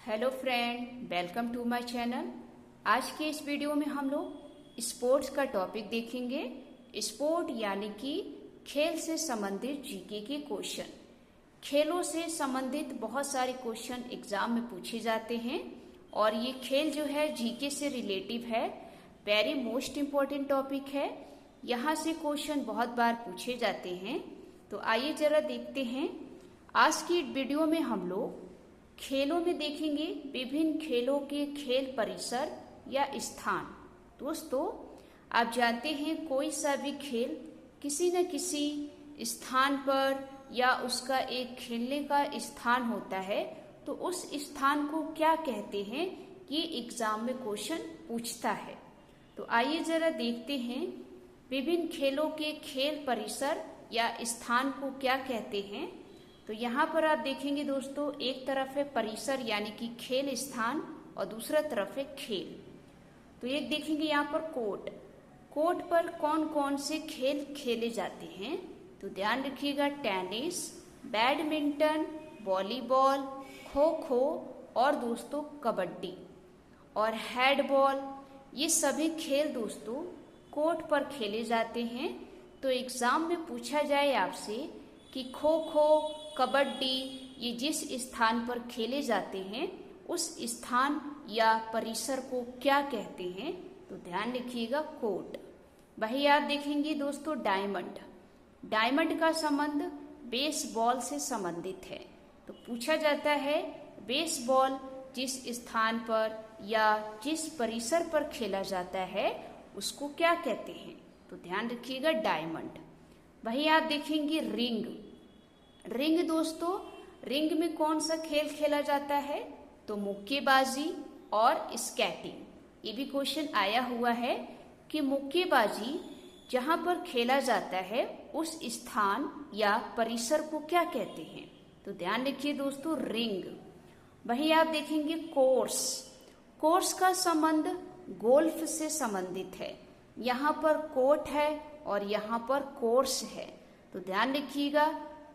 Hello friend, welcome to my channel. आज के इस वीडियो में हम लोग स्पोर्ट्स का टॉपिक देखेंगे। स्पोर्ट यानी कि खेल से संबंधित जीके के क्वेश्चन। खेलों से संबंधित बहुत सारे क्वेश्चन एग्जाम में पूछे जाते हैं और ये खेल जो है जीके से रिलेटिव है। वेरी मोस्ट इम्पोर्टेंट टॉपिक है। यहाँ से क्वेश्चन बहुत बार पूछे जाते हैं। तो आइए जरा देखते हैं। आज की वीडियो में हम लोग खेलों में देखेंगे विभिन्न खेलों के खेल परिसर या स्थान। दोस्तों, आप जानते हैं कोई सा भी खेल किसी न किसी स्थान पर या उसका एक खेलने का स्थान होता है, तो उस स्थान को क्या कहते हैं, ये एग्जाम में क्वेश्चन पूछता है। तो आइए जरा देखते हैं विभिन्न खेलों के खेल परिसर या स्थान को क्या कहते हैं। तो यहाँ पर आप देखेंगे दोस्तों, एक तरफ है परिसर यानी कि खेल स्थान और दूसरा तरफ है खेल। तो एक देखेंगे यहाँ पर कोर्ट। कोर्ट पर कौन कौन से खेल खेले जाते हैं, तो ध्यान रखिएगा tennis, badminton, volleyball, kho kho और दोस्तों कबड्डी और हैंडबॉल, ये सभी खेल दोस्तों कोर्ट पर खेले जाते हैं। तो एग्जाम में पूछा जाए आपसे कि खो खो, कबड्डी ये जिस स्थान पर खेले जाते हैं उस स्थान या परिसर को क्या कहते हैं, तो ध्यान रखिएगा कोर्ट। वही आप देखेंगे दोस्तों डायमंड। डायमंड का संबंध बेसबॉल से संबंधित है। तो पूछा जाता है बेसबॉल जिस स्थान पर या जिस परिसर पर खेला जाता है उसको क्या कहते हैं, तो ध्यान रखिएगा डायमंड। वही आप देखेंगे रिंग। रिंग दोस्तों, रिंग में कौन सा खेल खेला जाता है, तो मुक्केबाजी और स्केटिंग। ये भी क्वेश्चन आया हुआ है कि मुक्केबाजी जहां पर खेला जाता है उस स्थान या परिसर को क्या कहते हैं, तो ध्यान रखिए दोस्तों रिंग। वही आप देखेंगे कोर्स। कोर्स का संबंध गोल्फ से संबंधित है। यहाँ पर कोर्ट है और यहाँ पर कोर्स है। तो ध्यान रखिएगा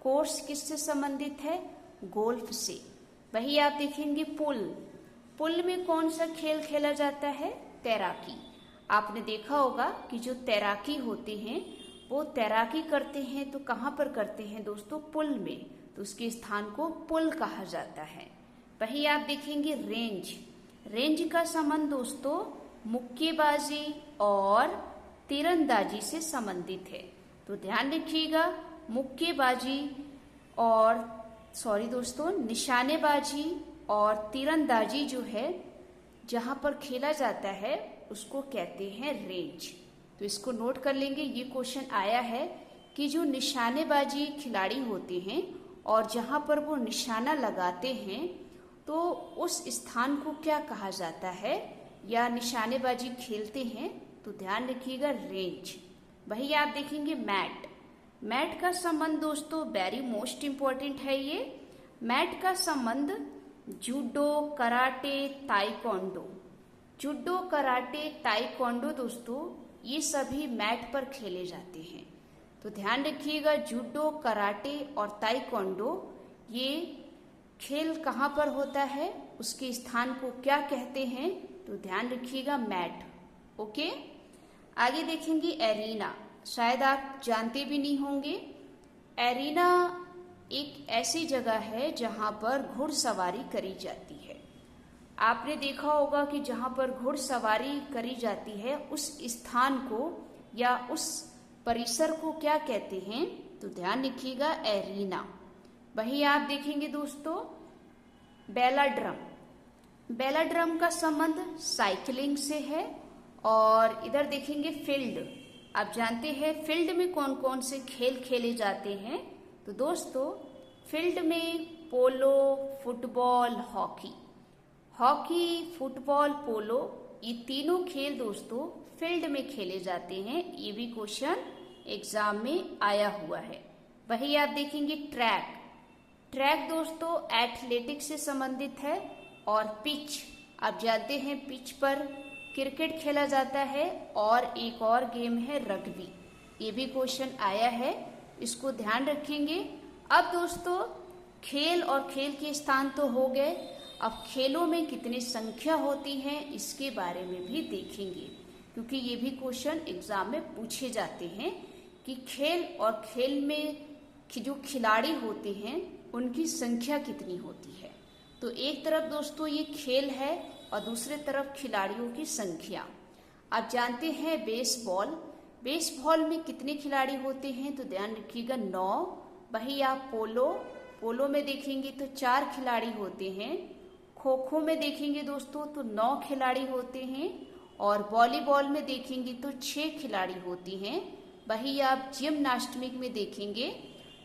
कोर्स किससे संबंधित है, गोल्फ से। वही आप देखेंगे पुल। पुल में कौन सा खेल खेला जाता है, तैराकी। आपने देखा होगा कि जो तैराकी होते हैं वो तैराकी करते हैं तो कहाँ पर करते हैं दोस्तों, पुल में। तो उसके स्थान को पुल कहा जाता है। वही आप देखेंगे रेंज। रेंज का संबंध दोस्तों मुक्केबाजी और तीरंदाजी से संबंधित है। तो ध्यान रखिएगा मुक्केबाजी और निशानेबाजी और तीरंदाजी जो है जहां पर खेला जाता है उसको कहते हैं रेंज। तो इसको नोट कर लेंगे। ये क्वेश्चन आया है कि जो निशानेबाजी खिलाड़ी होते हैं और जहां पर वो निशाना लगाते हैं तो उस स्थान को क्या कहा जाता है या निशानेबाजी खेलते हैं, तो ध्यान रखिएगा रेंज। वही आप देखेंगे मैट। मैट का संबंध दोस्तों वेरी मोस्ट इम्पोर्टेंट है। ये मैट का संबंध judo, karate, taekwondo. Judo, karate, taekwondo दोस्तों ये सभी मैट पर खेले जाते हैं। तो ध्यान रखिएगा जूडो, कराटे और ताइक्वांडो ये खेल कहाँ पर होता है, उसके स्थान को क्या कहते हैं, तो ध्यान रखिएगा मैट। ओके, आगे देखेंगे एरीना। शायद आप जानते भी नहीं होंगे। एरीना एक ऐसी जगह है जहां पर घुड़सवारी करी जाती है। आपने देखा होगा कि जहां पर घुड़सवारी करी जाती है उस स्थान को या उस परिसर को क्या कहते हैं, तो ध्यान रखिएगा एरीना। वही आप देखेंगे दोस्तों बेलाड्रम। बेलाड्रम का संबंध साइकिलिंग से है। और इधर देखेंगे फील्ड। आप जानते हैं फील्ड में कौन कौन से खेल खेले जाते हैं, तो दोस्तों फील्ड में पोलो, फुटबॉल, हॉकी। हॉकी, फुटबॉल, पोलो ये तीनों खेल दोस्तों फील्ड में खेले जाते हैं। ये भी क्वेश्चन एग्जाम में आया हुआ है। वही आप देखेंगे ट्रैक। ट्रैक दोस्तों एथलेटिक्स से संबंधित है। और पिच, आप जानते हैं पिच पर क्रिकेट खेला जाता है और एक और गेम है रग्बी। ये भी क्वेश्चन आया है, इसको ध्यान रखेंगे। अब दोस्तों खेल और खेल के स्थान तो हो गए। अब खेलों में कितनी संख्या होती है इसके बारे में भी देखेंगे, क्योंकि ये भी क्वेश्चन एग्जाम में पूछे जाते हैं कि खेल और खेल में जो खिलाड़ी होते हैं उनकी संख्या कितनी होती है। तो एक तरफ दोस्तों ये खेल है और दूसरे तरफ खिलाड़ियों की संख्या। आप जानते हैं बेसबॉल में कितने खिलाड़ी होते हैं, तो ध्यान रखिएगा 9। वही आप पोलो में देखेंगे तो 4 खिलाड़ी होते हैं। खो खो में देखेंगे दोस्तों तो 9 खिलाड़ी होते हैं। और वॉलीबॉल में देखेंगे तो 6 खिलाड़ी होती हैं। वही आप जिम्नास्टिक में देखेंगे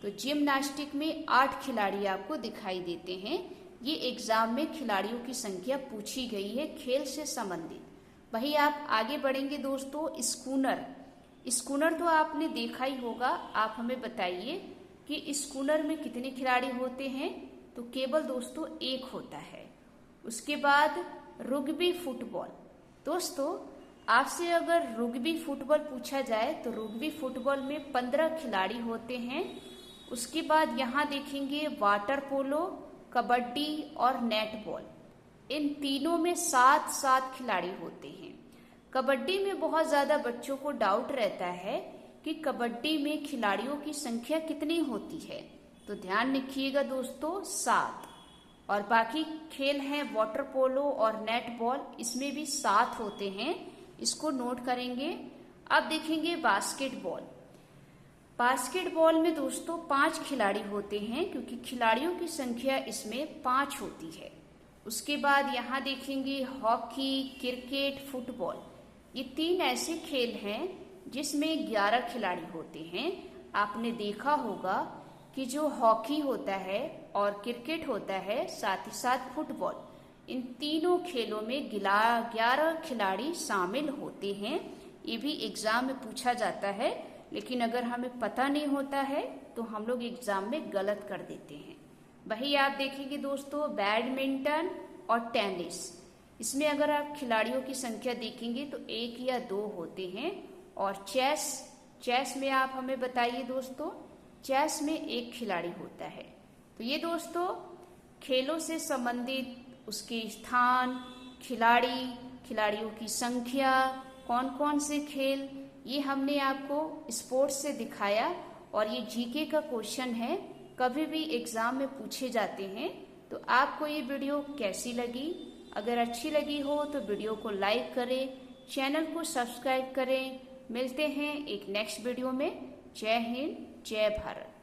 तो जिम्नास्टिक में 8 खिलाड़ी आपको दिखाई देते हैं। ये एग्जाम में खिलाड़ियों की संख्या पूछी गई है खेल से संबंधित। वही आप आगे बढ़ेंगे दोस्तों, स्कूनर तो आपने देखा ही होगा। आप हमें बताइए कि स्कूनर में कितने खिलाड़ी होते हैं, तो केवल दोस्तों 1 होता है। उसके बाद रुग्बी फुटबॉल। दोस्तों आपसे अगर रुग्बी फुटबॉल पूछा जाए तो रुग्बी फुटबॉल में 15 खिलाड़ी होते हैं। उसके बाद यहाँ देखेंगे वाटर पोलो, कबड्डी और नेटबॉल। इन तीनों में 7 खिलाड़ी होते हैं। कबड्डी में बहुत ज़्यादा बच्चों को डाउट रहता है कि कबड्डी में खिलाड़ियों की संख्या कितनी होती है, तो ध्यान रखिएगा दोस्तों 7। और बाकी खेल हैं वाटर पोलो और नेटबॉल, इसमें भी 7 होते हैं, इसको नोट करेंगे। अब देखेंगे बास्केटबॉल में दोस्तों 5 खिलाड़ी होते हैं, क्योंकि खिलाड़ियों की संख्या इसमें 5 होती है। उसके बाद यहाँ देखेंगे हॉकी, क्रिकेट, फुटबॉल। ये 3 ऐसे खेल हैं जिसमें 11 खिलाड़ी होते हैं। आपने देखा होगा कि जो हॉकी होता है और क्रिकेट होता है, साथ ही साथ फुटबॉल, इन तीनों खेलों में 11 खिलाड़ी शामिल होते हैं। ये भी एग्जाम में पूछा जाता है, लेकिन अगर हमें पता नहीं होता है तो हम लोग एग्जाम में गलत कर देते हैं। वही आप देखेंगे दोस्तों बैडमिंटन और टेनिस। इसमें अगर आप खिलाड़ियों की संख्या देखेंगे तो 1 या 2 होते हैं। और चेस में आप हमें बताइए दोस्तों, चेस में 1 खिलाड़ी होता है। तो ये दोस्तों खेलों से संबंधित उसके स्थान, खिलाड़ियों की संख्या, कौन कौन से खेल, ये हमने आपको स्पोर्ट्स से दिखाया। और ये जीके का क्वेश्चन है, कभी भी एग्जाम में पूछे जाते हैं। तो आपको ये वीडियो कैसी लगी? अगर अच्छी लगी हो तो वीडियो को लाइक करें, चैनल को सब्सक्राइब करें। मिलते हैं एक नेक्स्ट वीडियो में। जय हिंद, जय भारत।